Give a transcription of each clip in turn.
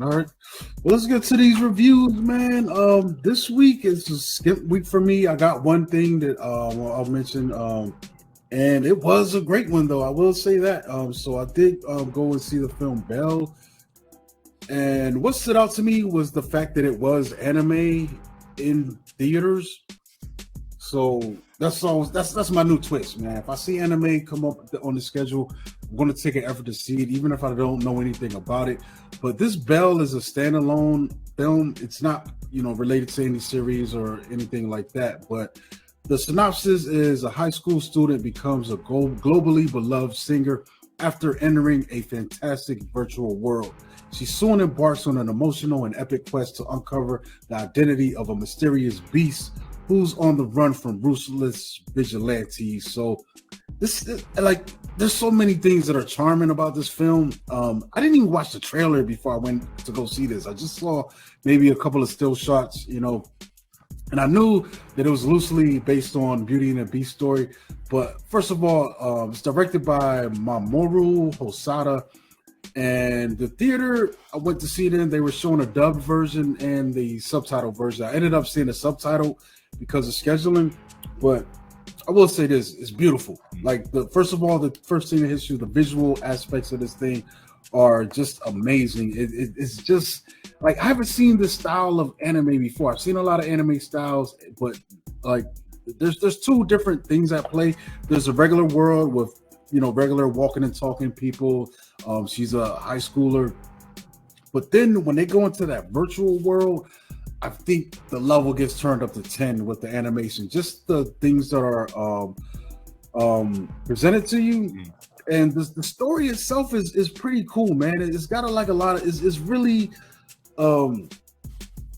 All right. Well, let's get to these reviews, man. This week is a skip week for me. I got one thing that I'll mention. And it was a great one though. I will say that. So I did go and see the film Belle. And what stood out to me was the fact that it was anime in theaters. So that's my new twist, man. If I see anime come up on the schedule, I'm going to take an effort to see it, even if I don't know anything about it. But this Belle is a standalone film. It's not, related to any series or anything like that. But the synopsis is a high school student becomes a globally beloved singer after entering a fantastic virtual world. She soon embarks on an emotional and epic quest to uncover the identity of a mysterious beast who's on the run from ruthless vigilantes. So there's so many things that are charming about this film. I didn't even watch the trailer before I went to go see this. I just saw maybe a couple of still shots, and I knew that it was loosely based on Beauty and the Beast story. But first of all, it's directed by Mamoru Hosoda. And the theater I went to see it in, they were showing a dubbed version and the subtitle version. I ended up seeing the subtitle because of scheduling, but I will say this, it's beautiful. Like the first thing that hits you, the visual aspects of this thing are just amazing. It's just like I haven't seen this style of anime before. I've seen a lot of anime styles, but like there's two different things at play. There's a regular world with regular walking and talking people. She's a high schooler, but then when they go into that virtual world, I think the level gets turned up to 10 with the animation. Just the things that are presented to you, and the story itself is pretty cool, man. It's got a lot of it's really an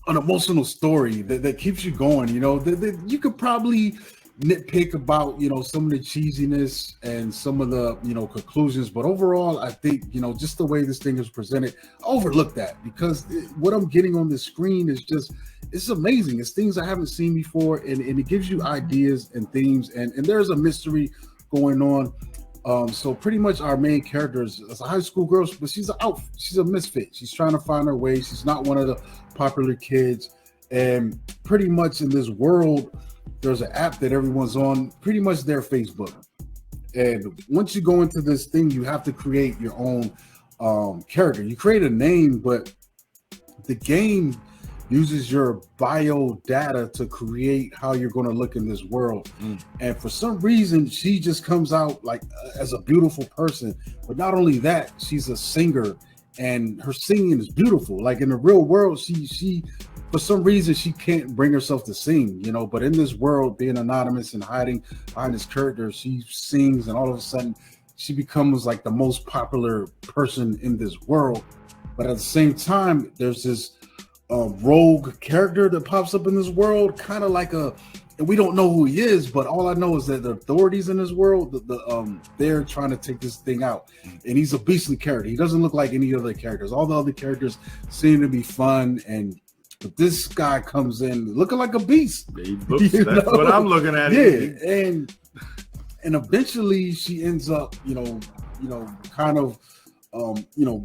emotional story that keeps you going. That you could probably nitpick about some of the cheesiness and some of the conclusions, but overall I think just the way this thing is presented, I overlook that because what I'm getting on the screen is it's amazing. It's things I haven't seen before, and it gives you ideas and themes, and there's a mystery going on. So pretty much our main character is a high school girl, but she's a misfit. She's trying to find her way. She's not one of the popular kids, and pretty much in this world there's an app that everyone's on, pretty much their Facebook. And once you go into this thing, you have to create your own character. You create a name, but the game uses your bio data to create how you're going to look in this world. And for some reason, she just comes out like as a beautiful person. But not only that, she's a singer, and her singing is beautiful. Like in the real world, she for some reason she can't bring herself to sing, but in this world, being anonymous and hiding behind this character, she sings, and all of a sudden she becomes like the most popular person in this world. But at the same time, there's this rogue character that pops up in this world, kind of like and we don't know who he is, but all I know is that the authorities in this world, they're trying to take this thing out, and he's a beastly character. He doesn't look like any other characters. All the other characters seem to be fun, but this guy comes in looking like a beast. That's what I'm looking at. Yeah, and eventually she ends up, kind of,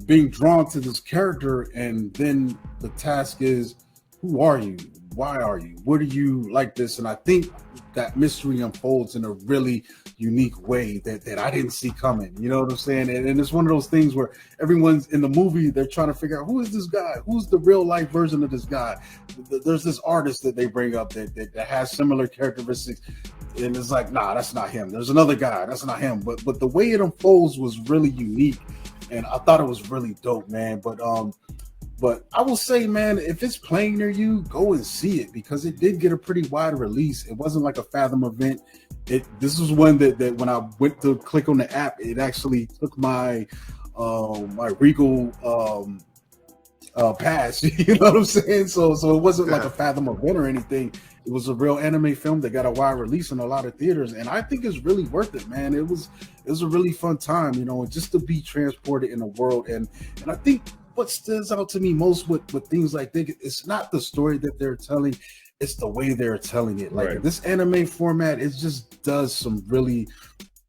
being drawn to this character, and then the task is, who are you? Why are you? What are you like this? And I think that mystery unfolds in a really unique way that I didn't see coming. You know what I'm saying? And it's one of those things where everyone's in the movie, they're trying to figure out, who is this guy? Who's the real life version of this guy? There's this artist that they bring up that has similar characteristics. And it's like, nah, that's not him. There's another guy. That's not him. But the way it unfolds was really unique. And I thought it was really dope, man. But I will say, man, if it's playing near you, go and see it, because it did get a pretty wide release. It wasn't like a Fathom event. This was one that when I went to click on the app, it actually took my Regal pass. You know what I'm saying? So it wasn't like a Fathom event or anything. It was a real anime film that got a wide release in a lot of theaters, and I think it's really worth it, man. It was a really fun time, just to be transported in a world. And I think what stands out to me most with things like this, it's not the story that they're telling, it's the way they're telling it. Like this anime format, it just does some really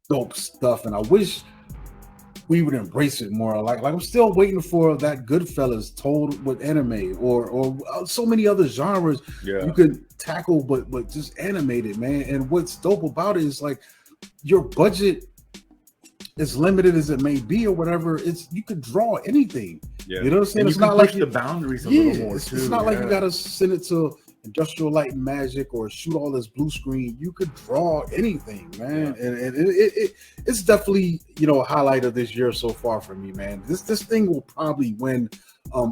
dope stuff. And I wish we would embrace it more. Like I'm still waiting for that Goodfellas told with anime or so many other genres you could tackle, but just animated, man. And what's dope about it is like your budget, as limited as it may be or whatever, you could draw anything. Yeah. You know what I'm saying? And it's not like the boundaries a little more too. It's not like you gotta send it to Industrial Light and Magic or shoot all this blue screen. You could draw anything, man. And it's definitely, you know, a highlight of this year so far for me, man. This thing will probably win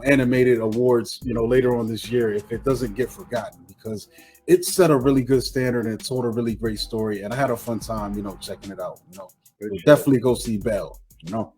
animated awards, you know, later on this year if it doesn't get forgotten, because it set a really good standard and told a really great story, and I had a fun time, you know, checking it out. You know, definitely go see Belle. You know.